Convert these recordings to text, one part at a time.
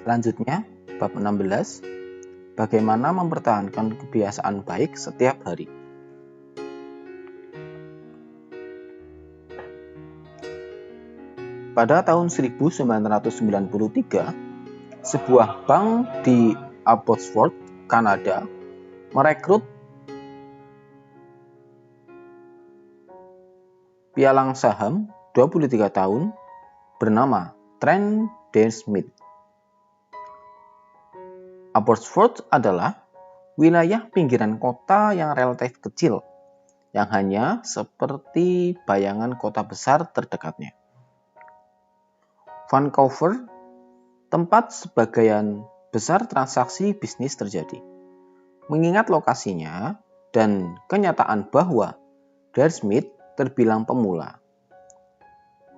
Selanjutnya, bab 16, bagaimana mempertahankan kebiasaan baik setiap hari. Pada tahun 1993, sebuah bank di Abbotsford, Kanada, merekrut pialang saham 23 tahun bernama Trent D. Smith. Abbotsford adalah wilayah pinggiran kota yang relatif kecil, yang hanya seperti bayangan kota besar terdekatnya. Vancouver, tempat sebagian besar transaksi bisnis terjadi. Mengingat lokasinya dan kenyataan bahwa Dale Smith terbilang pemula,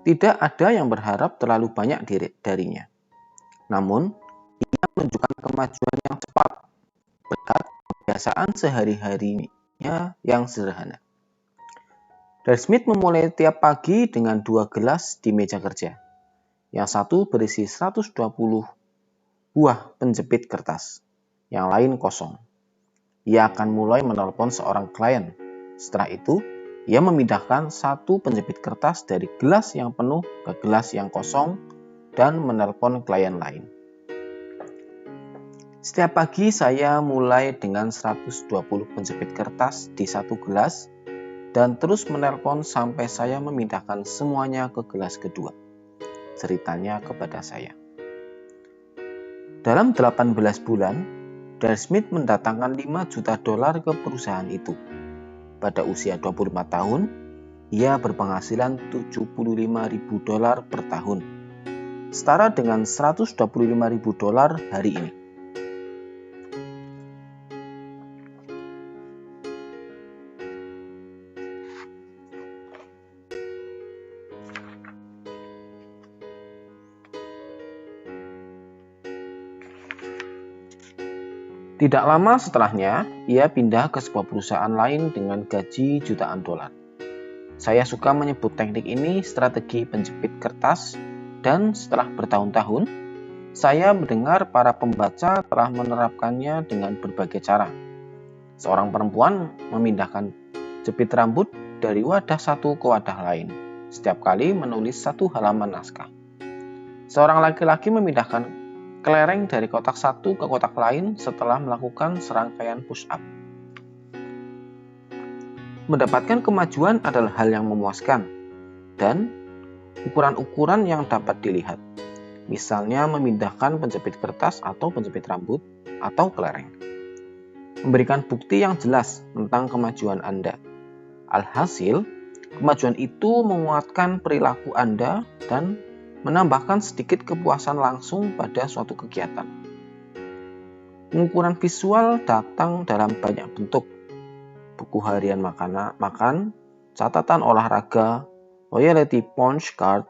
tidak ada yang berharap terlalu banyak darinya. Namun, ia menunjukkan kemajuan yang cepat berkat kebiasaan sehari-harinya yang sederhana. Dale Smith memulai tiap pagi dengan 2 gelas di meja kerja. Yang satu berisi 120 buah penjepit kertas, yang lain kosong. Ia akan mulai menelpon seorang klien. Setelah itu, ia memindahkan satu penjepit kertas dari gelas yang penuh ke gelas yang kosong dan menelpon klien lain. Setiap pagi saya mulai dengan 120 penjepit kertas di satu gelas dan terus menelpon sampai saya memindahkan semuanya ke gelas kedua. Ceritanya kepada saya. Dalam 18 bulan, Dale Smith mendatangkan $5 juta ke perusahaan itu. Pada usia 25 tahun, ia berpenghasilan $75.000 per tahun, setara dengan $125.000 hari ini. Tidak lama setelahnya, ia pindah ke sebuah perusahaan lain dengan gaji jutaan dolar. Saya suka menyebut teknik ini strategi penjepit kertas, dan setelah bertahun-tahun, saya mendengar para pembaca telah menerapkannya dengan berbagai cara. Seorang perempuan memindahkan jepit rambut dari wadah satu ke wadah lain, setiap kali menulis satu halaman naskah. Seorang laki-laki memindahkan kelereng dari kotak satu ke kotak lain setelah melakukan serangkaian push-up. Mendapatkan kemajuan adalah hal yang memuaskan dan ukuran-ukuran yang dapat dilihat. Misalnya memindahkan penjepit kertas atau penjepit rambut atau kelereng. Memberikan bukti yang jelas tentang kemajuan Anda. Alhasil, kemajuan itu menguatkan perilaku Anda dan menambahkan sedikit kepuasan langsung pada suatu kegiatan. Pengukuran visual datang dalam banyak bentuk. Buku harian makan, catatan olahraga, loyalty punch card,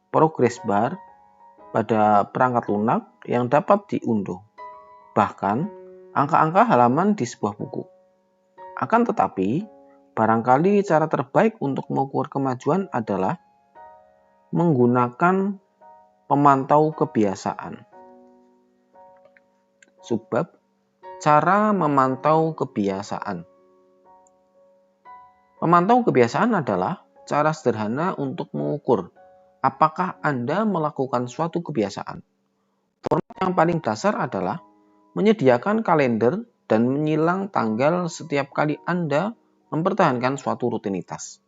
progress bar, pada perangkat lunak yang dapat diunduh. Bahkan, angka-angka halaman di sebuah buku. Akan tetapi, barangkali cara terbaik untuk mengukur kemajuan adalah menggunakan pemantau kebiasaan. Subbab, cara memantau kebiasaan. Memantau kebiasaan adalah cara sederhana untuk mengukur apakah Anda melakukan suatu kebiasaan. Format yang paling dasar adalah menyediakan kalender dan menyilang tanggal setiap kali Anda mempertahankan suatu rutinitas.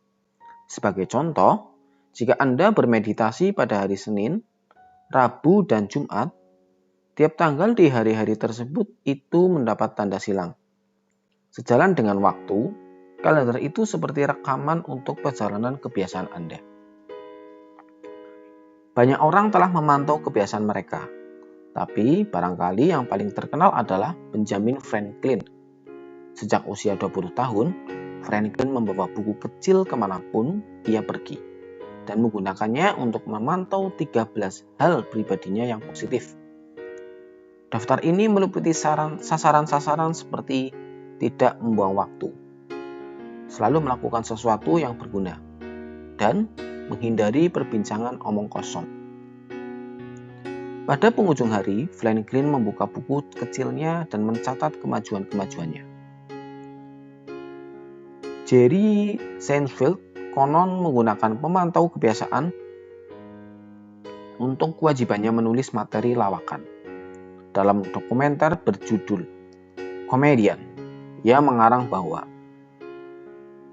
Sebagai contoh, jika Anda bermeditasi pada hari Senin, Rabu, dan Jumat, tiap tanggal di hari-hari tersebut itu mendapat tanda silang. Sejalan dengan waktu, kalender itu seperti rekaman untuk perjalanan kebiasaan Anda. Banyak orang telah memantau kebiasaan mereka, tapi barangkali yang paling terkenal adalah Benjamin Franklin. Sejak usia 20 tahun, Franklin membawa buku kecil kemanapun ia pergi dan menggunakannya untuk memantau 13 hal pribadinya yang positif. Daftar ini meliputi sasaran-sasaran seperti tidak membuang waktu, selalu melakukan sesuatu yang berguna, dan menghindari perbincangan omong kosong. Pada penghujung hari, Franklin membuka buku kecilnya dan mencatat kemajuan-kemajuannya. Jerry Seinfeld konon menggunakan pemantau kebiasaan untuk kewajibannya menulis materi lawakan. Dalam dokumenter berjudul Comedian, ia mengarang bahwa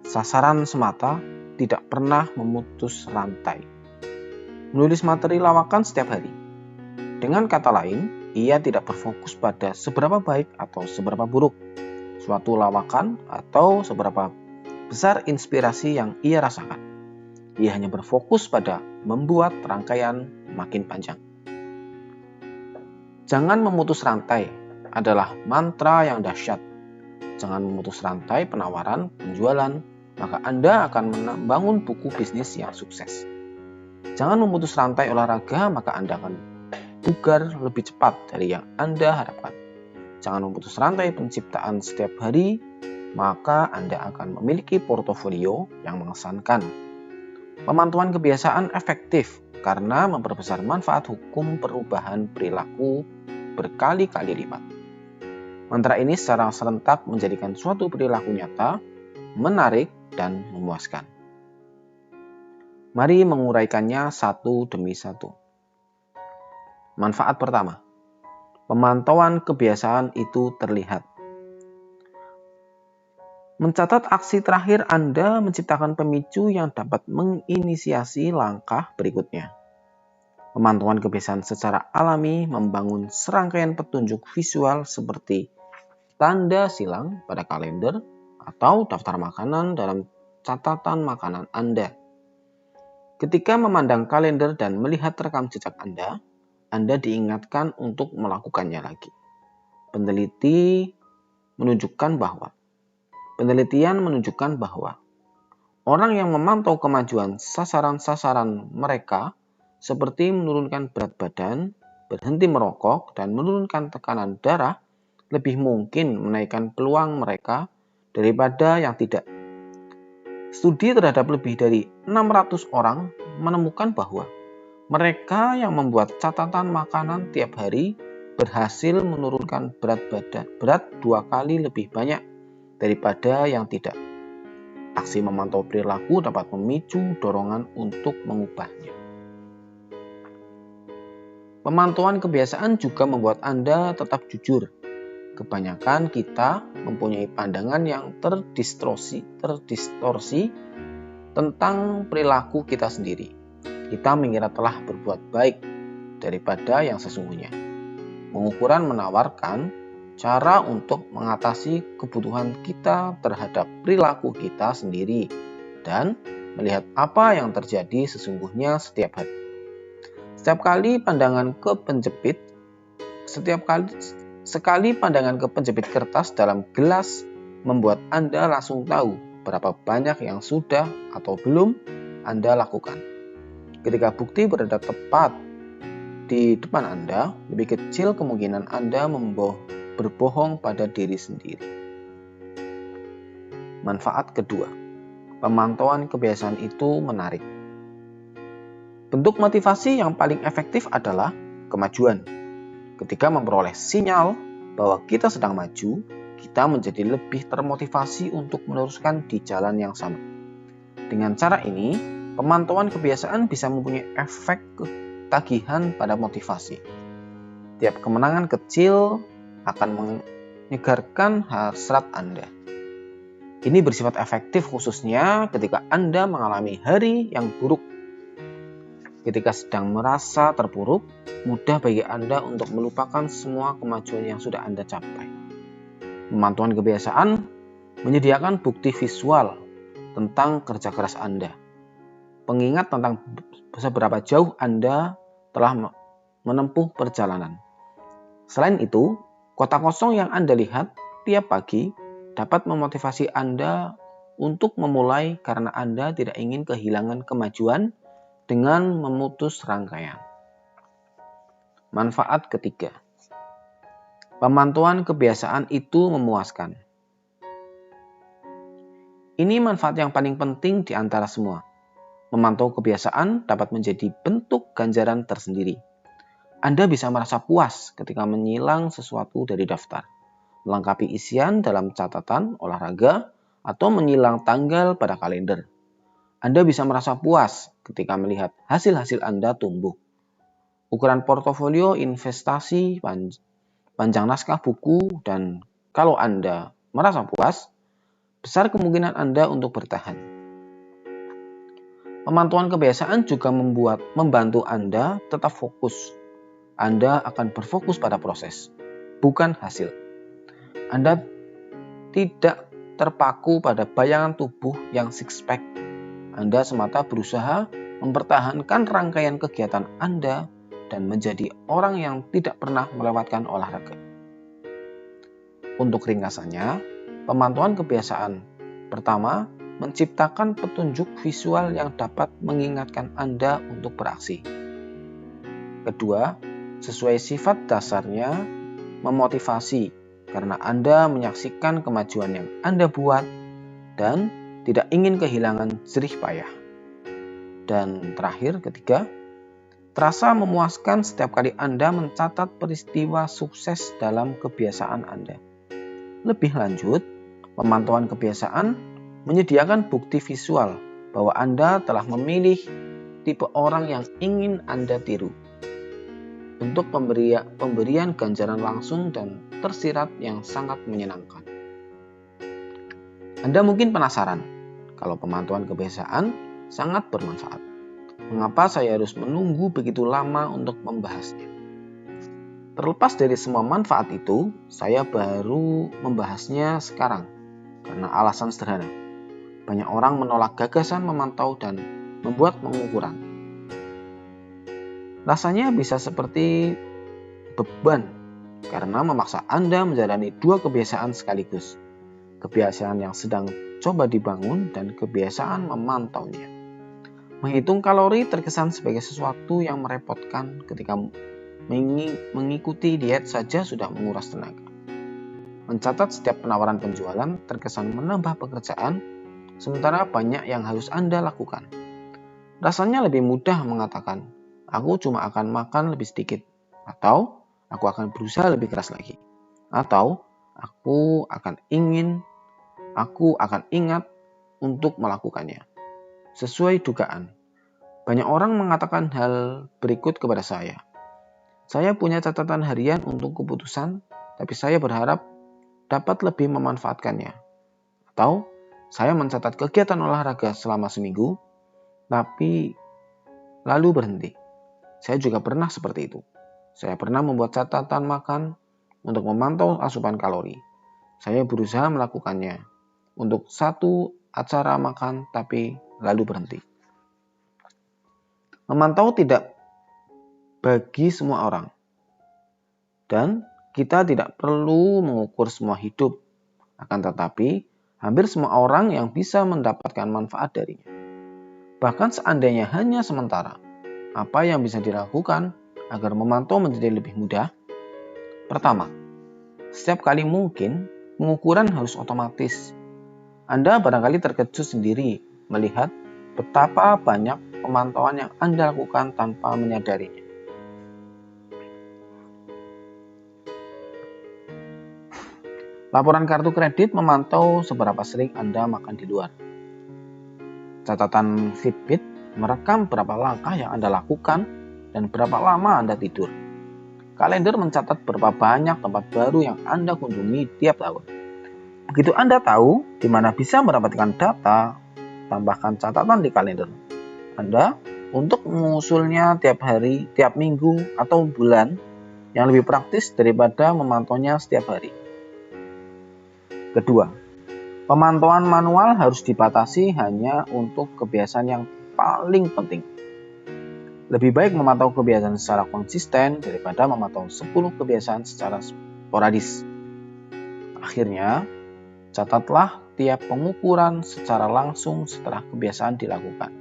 sasaran semata tidak pernah memutus rantai. Menulis materi lawakan setiap hari. Dengan kata lain, ia tidak berfokus pada seberapa baik atau seberapa buruk suatu lawakan atau seberapa besar inspirasi yang ia rasakan. Ia hanya berfokus pada membuat rangkaian makin panjang. Jangan memutus rantai adalah mantra yang dahsyat. Jangan memutus rantai penawaran, penjualan, maka Anda akan membangun buku bisnis yang sukses. Jangan memutus rantai olahraga, maka Anda akan bugar lebih cepat dari yang Anda harapkan. Jangan memutus rantai penciptaan setiap hari, maka Anda akan memiliki portofolio yang mengesankan. Pemantauan kebiasaan efektif karena memperbesar manfaat hukum perubahan perilaku berkali-kali lipat. Mantra ini secara serentak menjadikan suatu perilaku nyata, menarik, dan memuaskan. Mari menguraikannya satu demi satu. Manfaat pertama, pemantauan kebiasaan itu terlihat. Mencatat aksi terakhir Anda menciptakan pemicu yang dapat menginisiasi langkah berikutnya. Pemantauan kebiasaan secara alami membangun serangkaian petunjuk visual seperti tanda silang pada kalender atau daftar makanan dalam catatan makanan Anda. Ketika memandang kalender dan melihat rekam jejak Anda diingatkan untuk melakukannya lagi. Penelitian menunjukkan bahwa orang yang memantau kemajuan sasaran-sasaran mereka seperti menurunkan berat badan, berhenti merokok, dan menurunkan tekanan darah lebih mungkin menaikkan peluang mereka daripada yang tidak. Studi terhadap lebih dari 600 orang menemukan bahwa mereka yang membuat catatan makanan tiap hari berhasil menurunkan berat 2 kali lebih banyak daripada yang tidak. Aksi memantau perilaku dapat memicu dorongan untuk mengubahnya. Pemantauan kebiasaan juga membuat Anda tetap jujur. Kebanyakan kita mempunyai pandangan yang terdistorsi tentang perilaku kita sendiri. Kita mengira telah berbuat baik daripada yang sesungguhnya. Pengukuran menawarkan cara untuk mengatasi kebutuhan kita terhadap perilaku kita sendiri dan melihat apa yang terjadi sesungguhnya setiap hari. Sekali pandangan ke penjepit kertas dalam gelas membuat Anda langsung tahu berapa banyak yang sudah atau belum Anda lakukan. Ketika bukti berada tepat di depan Anda, lebih kecil kemungkinan Anda berbohong pada diri sendiri. Manfaat kedua, pemantauan kebiasaan itu menarik. Bentuk motivasi yang paling efektif adalah kemajuan. Ketika memperoleh sinyal bahwa kita sedang maju, kita menjadi lebih termotivasi untuk meneruskan di jalan yang sama. Dengan cara ini, pemantauan kebiasaan bisa mempunyai efek ketagihan pada motivasi. Tiap kemenangan kecil akan menyegarkan hasrat Anda. Ini bersifat efektif khususnya ketika Anda mengalami hari yang buruk. Ketika sedang merasa terpuruk, mudah bagi Anda untuk melupakan semua kemajuan yang sudah Anda capai. Pemantauan kebiasaan menyediakan bukti visual tentang kerja keras Anda. Pengingat tentang seberapa jauh Anda telah menempuh perjalanan. Selain itu, kotak kosong yang Anda lihat tiap pagi dapat memotivasi Anda untuk memulai karena Anda tidak ingin kehilangan kemajuan dengan memutus rangkaian. Manfaat ketiga, pemantauan kebiasaan itu memuaskan. Ini manfaat yang paling penting di antara semua. Memantau kebiasaan dapat menjadi bentuk ganjaran tersendiri. Anda bisa merasa puas ketika menyilang sesuatu dari daftar, melengkapi isian dalam catatan olahraga, atau menyilang tanggal pada kalender. Anda bisa merasa puas ketika melihat hasil-hasil Anda tumbuh. Ukuran portofolio investasi, panjang naskah buku, dan kalau Anda merasa puas, besar kemungkinan Anda untuk bertahan. Pemantauan kebiasaan juga membantu Anda tetap fokus. Anda akan berfokus pada proses, bukan hasil. Anda tidak terpaku pada bayangan tubuh yang six-pack. Anda semata berusaha mempertahankan rangkaian kegiatan Anda dan menjadi orang yang tidak pernah melewatkan olahraga. Untuk ringkasannya, pemantauan kebiasaan pertama, menciptakan petunjuk visual yang dapat mengingatkan Anda untuk beraksi. Kedua, sesuai sifat dasarnya, memotivasi karena Anda menyaksikan kemajuan yang Anda buat dan tidak ingin kehilangan jerih payah. Dan terakhir, ketiga, terasa memuaskan setiap kali Anda mencatat peristiwa sukses dalam kebiasaan Anda. Lebih lanjut, pemantauan kebiasaan menyediakan bukti visual bahwa Anda telah memilih tipe orang yang ingin Anda tiru. Untuk pemberian ganjaran langsung dan tersirat yang sangat menyenangkan. Anda mungkin penasaran kalau pemantauan kebiasaan sangat bermanfaat. Mengapa saya harus menunggu begitu lama untuk membahasnya? Terlepas dari semua manfaat itu, saya baru membahasnya sekarang karena alasan sederhana. Banyak orang menolak gagasan memantau dan membuat pengukuran. Rasanya bisa seperti beban karena memaksa Anda menjalani dua kebiasaan sekaligus. Kebiasaan yang sedang coba dibangun dan kebiasaan memantaunya. Menghitung kalori terkesan sebagai sesuatu yang merepotkan ketika mengikuti diet saja sudah menguras tenaga. Mencatat setiap penawaran penjualan terkesan menambah pekerjaan, sementara banyak yang harus Anda lakukan. Rasanya lebih mudah mengatakan, aku cuma akan makan lebih sedikit, atau aku akan berusaha lebih keras lagi, atau aku akan ingat untuk melakukannya. Sesuai dugaan, banyak orang mengatakan hal berikut kepada saya. Saya punya catatan harian untuk keputusan, tapi saya berharap dapat lebih memanfaatkannya. Atau saya mencatat kegiatan olahraga selama seminggu, tapi lalu berhenti. Saya juga pernah seperti itu. Saya pernah membuat catatan makan untuk memantau asupan kalori. Saya berusaha melakukannya untuk satu acara makan, tapi lalu berhenti. Memantau tidak bagi semua orang. Dan kita tidak perlu mengukur semua hidup. Akan tetapi, hampir semua orang yang bisa mendapatkan manfaat darinya. Bahkan seandainya hanya sementara, apa yang bisa dilakukan agar memantau menjadi lebih mudah? Pertama, setiap kali mungkin, pengukuran harus otomatis. Anda barangkali terkejut sendiri melihat betapa banyak pemantauan yang Anda lakukan tanpa menyadarinya. Laporan kartu kredit memantau seberapa sering Anda makan di luar. Catatan Fitbit merekam berapa langkah yang Anda lakukan dan berapa lama Anda tidur. Kalender mencatat berapa banyak tempat baru yang Anda kunjungi tiap tahun. Begitu Anda tahu di mana bisa mendapatkan data, tambahkan catatan di kalender Anda untuk mengusulnya tiap hari, tiap minggu, atau bulan yang lebih praktis daripada memantaunya setiap hari. Kedua, pemantauan manual harus dibatasi hanya untuk kebiasaan yang paling penting. Lebih baik memantau kebiasaan secara konsisten daripada memantau 10 kebiasaan secara sporadis. Akhirnya, catatlah tiap pengukuran secara langsung setelah kebiasaan dilakukan.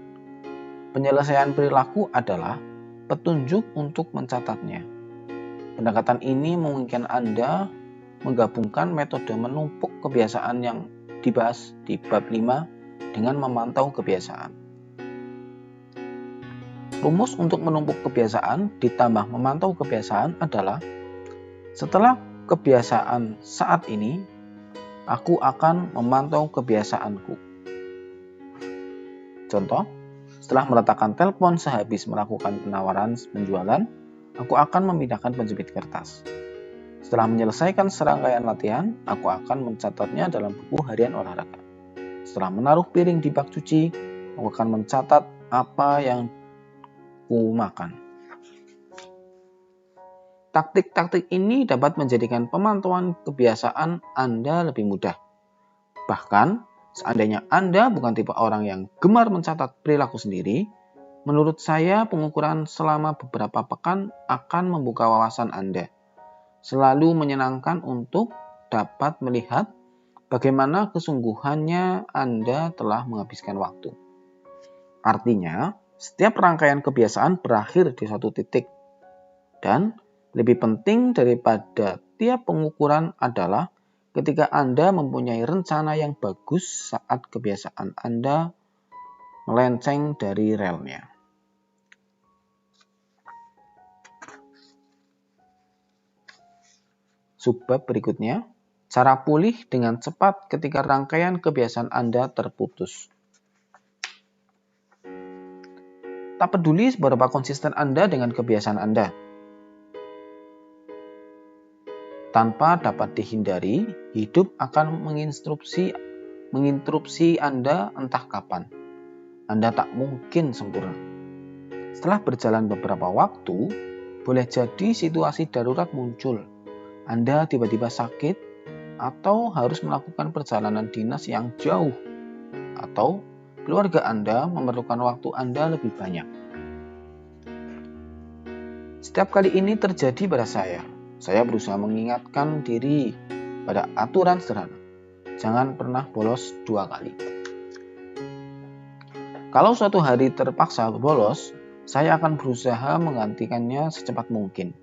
Penyelesaian perilaku adalah petunjuk untuk mencatatnya. Pendekatan ini memungkinkan Anda menggabungkan metode menumpuk kebiasaan yang dibahas di bab 5 dengan memantau kebiasaan. Rumus untuk menumpuk kebiasaan ditambah memantau kebiasaan adalah setelah kebiasaan saat ini, aku akan memantau kebiasaanku. Contoh, setelah meletakkan telepon sehabis melakukan penawaran penjualan, aku akan memindahkan penjepit kertas. Setelah menyelesaikan serangkaian latihan, aku akan mencatatnya dalam buku harian olahraga. Setelah menaruh piring di bak cuci, aku akan mencatat apa yang ku makan. Taktik-taktik ini dapat menjadikan pemantauan kebiasaan Anda lebih mudah. Bahkan, seandainya Anda bukan tipe orang yang gemar mencatat perilaku sendiri, menurut saya pengukuran selama beberapa pekan akan membuka wawasan Anda. Selalu menyenangkan untuk dapat melihat bagaimana kesungguhannya Anda telah menghabiskan waktu. Artinya, setiap rangkaian kebiasaan berakhir di suatu titik. Dan lebih penting daripada tiap pengukuran adalah ketika Anda mempunyai rencana yang bagus saat kebiasaan Anda melenceng dari relnya. Subbab berikutnya, cara pulih dengan cepat ketika rangkaian kebiasaan Anda terputus. Tak peduli seberapa konsisten Anda dengan kebiasaan Anda. Tanpa dapat dihindari, hidup akan menginterupsi Anda entah kapan. Anda tak mungkin sempurna. Setelah berjalan beberapa waktu, boleh jadi situasi darurat muncul. Anda tiba-tiba sakit, atau harus melakukan perjalanan dinas yang jauh, atau keluarga Anda memerlukan waktu Anda lebih banyak. Setiap kali ini terjadi pada saya berusaha mengingatkan diri pada aturan sederhana. Jangan pernah bolos 2 kali. Kalau suatu hari terpaksa bolos, saya akan berusaha menggantikannya secepat mungkin.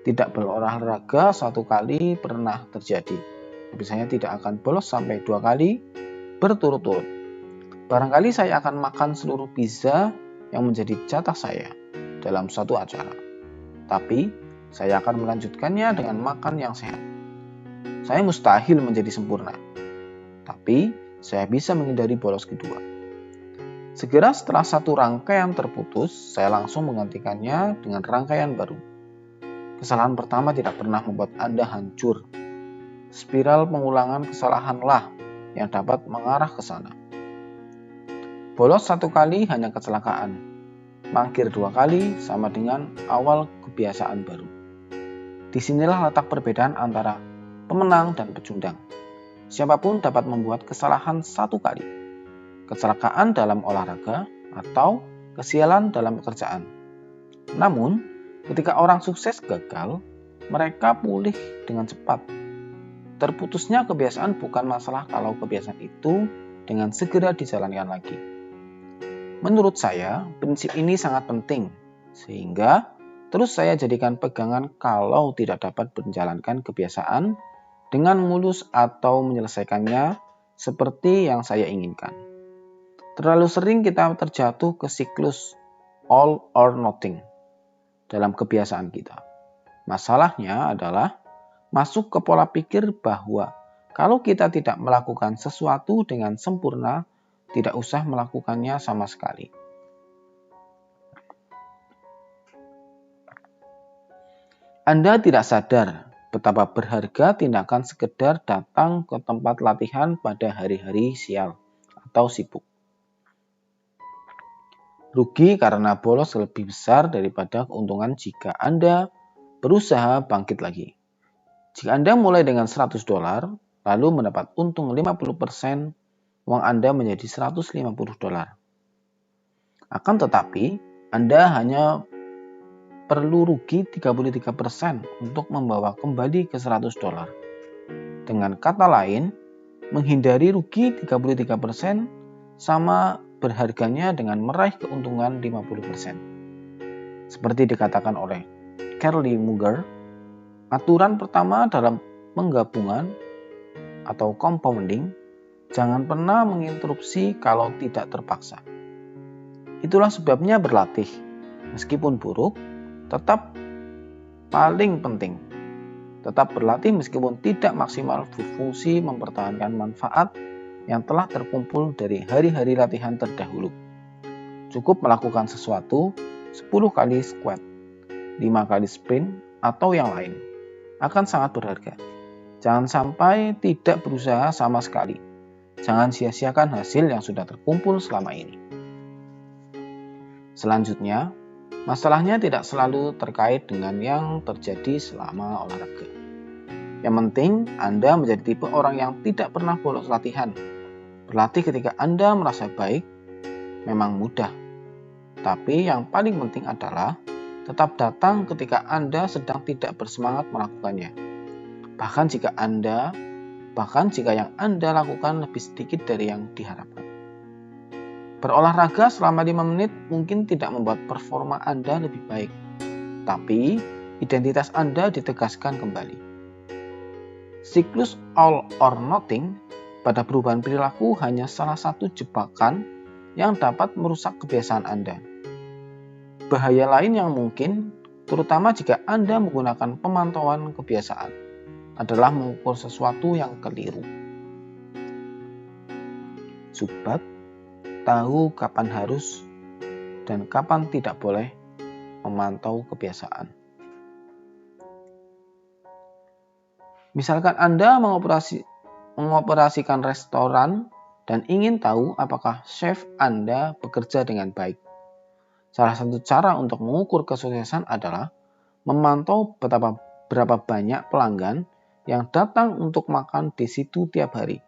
Tidak berolahraga 1 kali pernah terjadi, tapi saya tidak akan bolos sampai 2 kali berturut-turut. Barangkali saya akan makan seluruh pizza yang menjadi jatah saya dalam suatu acara. Tapi saya akan melanjutkannya dengan makan yang sehat. Saya mustahil menjadi sempurna, tapi saya bisa menghindari bolos kedua. Segera setelah satu rangkaian terputus, saya langsung menggantikannya dengan rangkaian baru. Kesalahan pertama tidak pernah membuat Anda hancur. Spiral pengulangan kesalahanlah yang dapat mengarah ke sana. Bolos 1 kali hanya kecelakaan. Mangkir 2 kali sama dengan awal kebiasaan baru. Disinilah letak perbedaan antara pemenang dan pecundang. Siapapun dapat membuat kesalahan 1 kali. Kecelakaan dalam olahraga atau kesialan dalam pekerjaan. Namun, ketika orang sukses gagal, mereka pulih dengan cepat. Terputusnya kebiasaan bukan masalah kalau kebiasaan itu dengan segera dijalankan lagi. Menurut saya, prinsip ini sangat penting, sehingga terus saya jadikan pegangan kalau tidak dapat menjalankan kebiasaan dengan mulus atau menyelesaikannya seperti yang saya inginkan. Terlalu sering kita terjatuh ke siklus all or nothing dalam kebiasaan kita. Masalahnya adalah masuk ke pola pikir bahwa kalau kita tidak melakukan sesuatu dengan sempurna, tidak usah melakukannya sama sekali. Anda tidak sadar betapa berharga tindakan sekedar datang ke tempat latihan pada hari-hari sial atau sibuk. Rugi karena bolos lebih besar daripada keuntungan jika Anda berusaha bangkit lagi. Jika Anda mulai dengan $100, lalu mendapat untung 50%, uang Anda menjadi $150. Akan tetapi, Anda hanya perlu rugi 33% untuk membawa kembali ke $100. Dengan kata lain, menghindari rugi 33% sama berharganya dengan meraih keuntungan 50%. Seperti dikatakan oleh Carly Munger, aturan pertama dalam penggabungan atau compounding, jangan pernah menginterupsi kalau tidak terpaksa. Itulah sebabnya berlatih, meskipun buruk, tetap paling penting. Tetap berlatih meskipun tidak maksimal berfungsi mempertahankan manfaat yang telah terkumpul dari hari-hari latihan terdahulu. Cukup melakukan sesuatu 10 kali squat, 5 kali sprint, atau yang lain. Akan sangat berharga. Jangan sampai tidak berusaha sama sekali. Jangan sia-siakan hasil yang sudah terkumpul selama ini. Selanjutnya, masalahnya tidak selalu terkait dengan yang terjadi selama olahraga. Yang penting, Anda menjadi tipe orang yang tidak pernah bolos latihan. Berlatih ketika Anda merasa baik memang mudah. Tapi yang paling penting adalah tetap datang ketika Anda sedang tidak bersemangat melakukannya. Bahkan jika yang Anda lakukan lebih sedikit dari yang diharapkan. Berolahraga selama 5 menit mungkin tidak membuat performa Anda lebih baik. Tapi identitas Anda ditegaskan kembali. Siklus all or nothing pada perubahan perilaku hanya salah satu jebakan yang dapat merusak kebiasaan Anda. Bahaya lain yang mungkin, terutama jika Anda menggunakan pemantauan kebiasaan, adalah mengukur sesuatu yang keliru. Subbab, tahu kapan harus dan kapan tidak boleh memantau kebiasaan. Misalkan Anda mengoperasikan restoran dan ingin tahu apakah chef Anda bekerja dengan baik. Salah satu cara untuk mengukur kesuksesan adalah memantau berapa banyak pelanggan yang datang untuk makan di situ tiap hari.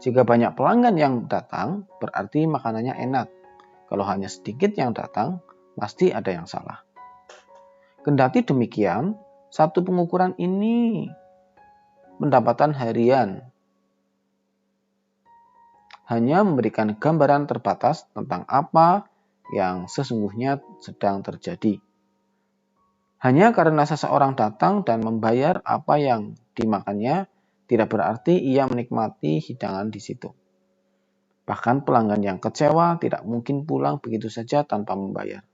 Jika banyak pelanggan yang datang, berarti makanannya enak. Kalau hanya sedikit yang datang, pasti ada yang salah. Kendati demikian, satu pengukuran ini pendapatan harian hanya memberikan gambaran terbatas tentang apa yang sesungguhnya sedang terjadi. Hanya karena seseorang datang dan membayar apa yang dimakannya, tidak berarti ia menikmati hidangan di situ. Bahkan pelanggan yang kecewa tidak mungkin pulang begitu saja tanpa membayar.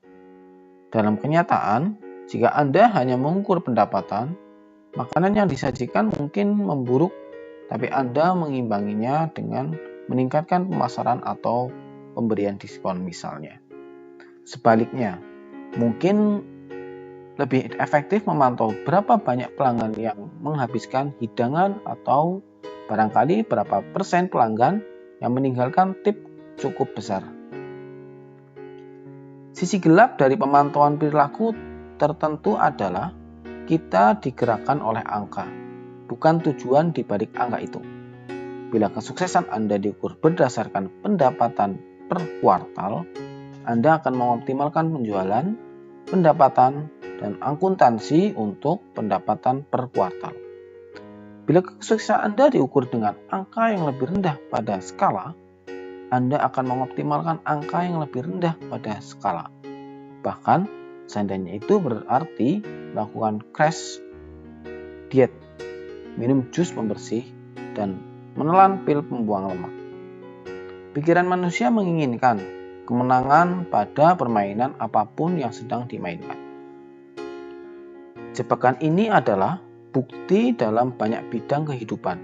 Dalam kenyataan, jika Anda hanya mengukur pendapatan, makanan yang disajikan mungkin memburuk, tapi Anda mengimbanginya dengan meningkatkan pemasaran atau pemberian diskon misalnya. Sebaliknya, mungkin lebih efektif memantau berapa banyak pelanggan yang menghabiskan hidangan atau barangkali berapa persen pelanggan yang meninggalkan tip cukup besar. Sisi gelap dari pemantauan perilaku tertentu adalah kita digerakkan oleh angka, bukan tujuan di balik angka itu. Bila kesuksesan Anda diukur berdasarkan pendapatan per kuartal, Anda akan mengoptimalkan penjualan, pendapatan, dan akuntansi untuk pendapatan per kuartal. Bila kesuksesan Anda diukur dengan angka yang lebih rendah pada skala, Anda akan mengoptimalkan angka yang lebih rendah pada skala. Bahkan, seandainya itu berarti melakukan crash diet, minum jus pembersih, dan menelan pil pembuang lemak. Pikiran manusia menginginkan kemenangan pada permainan apapun yang sedang dimainkan. Jebakan ini adalah bukti dalam banyak bidang kehidupan.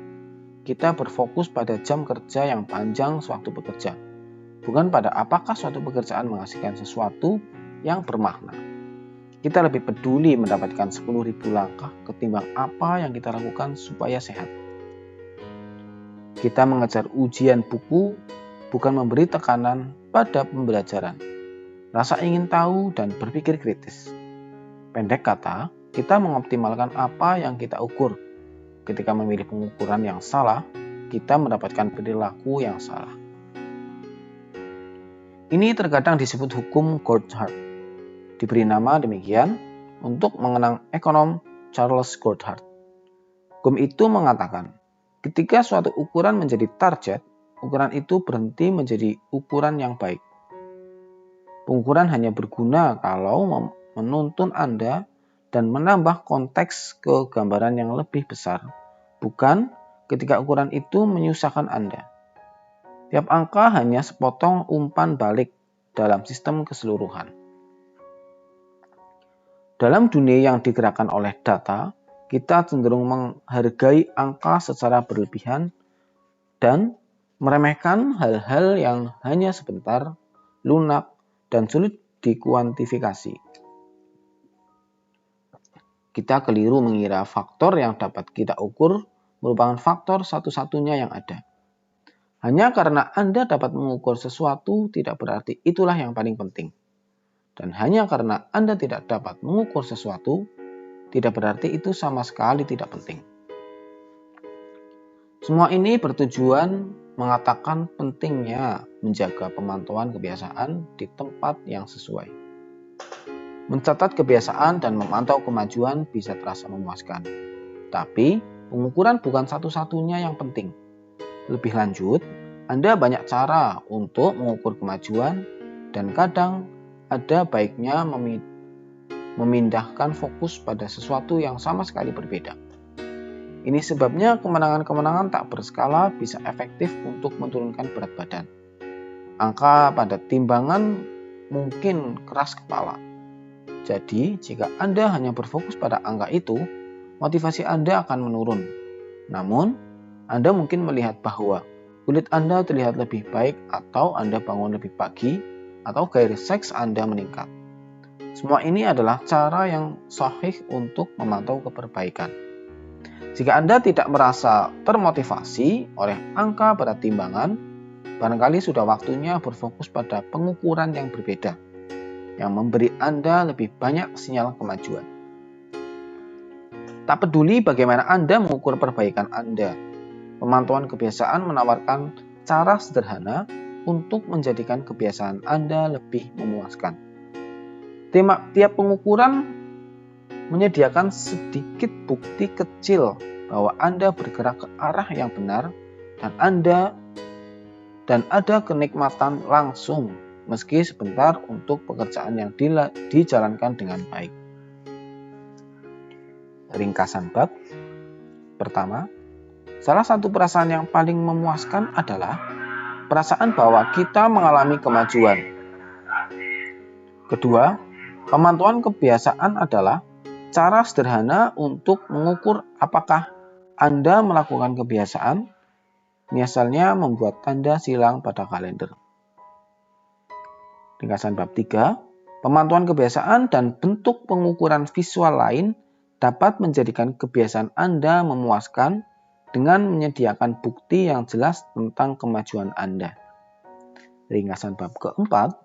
Kita berfokus pada jam kerja yang panjang sewaktu bekerja, bukan pada apakah suatu pekerjaan menghasilkan sesuatu yang bermakna. Kita lebih peduli mendapatkan 10.000 langkah ketimbang apa yang kita lakukan supaya sehat. Kita mengejar ujian buku, bukan memberi tekanan pada pembelajaran. Rasa ingin tahu dan berpikir kritis. Pendek kata, kita mengoptimalkan apa yang kita ukur. Ketika memilih pengukuran yang salah, kita mendapatkan perilaku yang salah. Ini terkadang disebut hukum Goddard. Diberi nama demikian untuk mengenang ekonom Charles Goddard. Hukum itu mengatakan, ketika suatu ukuran menjadi target, ukuran itu berhenti menjadi ukuran yang baik. Pengukuran hanya berguna kalau menuntun Anda dan menambah konteks ke gambaran yang lebih besar, bukan ketika ukuran itu menyusahkan Anda. Tiap angka hanya sepotong umpan balik dalam sistem keseluruhan. Dalam dunia yang digerakkan oleh data, kita cenderung menghargai angka secara berlebihan dan meremehkan hal-hal yang hanya sebentar, lunak, dan sulit dikuantifikasi. Kita keliru mengira faktor yang dapat kita ukur merupakan faktor satu-satunya yang ada. Hanya karena Anda dapat mengukur sesuatu tidak berarti itulah yang paling penting. Dan hanya karena Anda tidak dapat mengukur sesuatu, tidak berarti itu sama sekali tidak penting. Semua ini bertujuan mengatakan pentingnya menjaga pemantauan kebiasaan di tempat yang sesuai. Mencatat kebiasaan dan memantau kemajuan bisa terasa memuaskan. Tapi, pengukuran bukan satu-satunya yang penting. Lebih lanjut, Anda banyak cara untuk mengukur kemajuan dan kadang ada baiknya memindahkan fokus pada sesuatu yang sama sekali berbeda. Ini sebabnya kemenangan-kemenangan tak berskala bisa efektif untuk menurunkan berat badan. Angka pada timbangan mungkin keras kepala. Jadi, jika Anda hanya berfokus pada angka itu, motivasi Anda akan menurun. Namun, Anda mungkin melihat bahwa kulit Anda terlihat lebih baik atau Anda bangun lebih pagi atau gairah seks Anda meningkat. Semua ini adalah cara yang sahih untuk memantau keperbaikan. Jika Anda tidak merasa termotivasi oleh angka pada timbangan, barangkali sudah waktunya berfokus pada pengukuran yang berbeda, yang memberi Anda lebih banyak sinyal kemajuan. Tak peduli bagaimana Anda mengukur perbaikan Anda, pemantauan kebiasaan menawarkan cara sederhana untuk menjadikan kebiasaan Anda lebih memuaskan. Tiap pengukuran menyediakan sedikit bukti kecil bahwa Anda bergerak ke arah yang benar dan ada kenikmatan langsung meski sebentar untuk pekerjaan yang dijalankan dengan baik. Ringkasan bab pertama, salah satu perasaan yang paling memuaskan adalah perasaan bahwa kita mengalami kemajuan. Kedua, pemantauan kebiasaan adalah cara sederhana untuk mengukur apakah Anda melakukan kebiasaan, misalnya membuat tanda silang pada kalender. Ringkasan bab 3, pemantauan kebiasaan dan bentuk pengukuran visual lain dapat menjadikan kebiasaan Anda memuaskan dengan menyediakan bukti yang jelas tentang kemajuan Anda. Ringkasan bab keempat,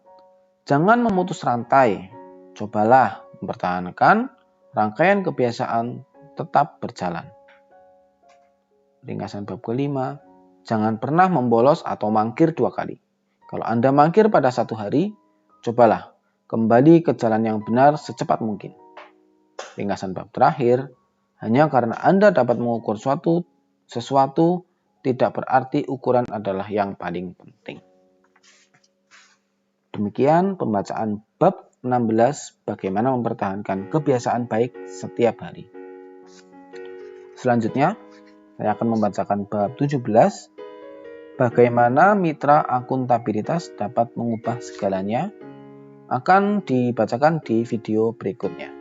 jangan memutus rantai. Cobalah mempertahankan rangkaian kebiasaan tetap berjalan. Ringkasan bab kelima, jangan pernah membolos atau mangkir 2 kali. Kalau Anda mangkir pada 1 hari, cobalah kembali ke jalan yang benar secepat mungkin. Ringkasan bab terakhir, hanya karena Anda dapat mengukur sesuatu tidak berarti ukuran adalah yang paling penting. Demikian pembacaan bab 16, bagaimana mempertahankan kebiasaan baik setiap hari. Selanjutnya, saya akan membacakan bab 17, bagaimana mitra akuntabilitas dapat mengubah segalanya, akan dibacakan di video berikutnya.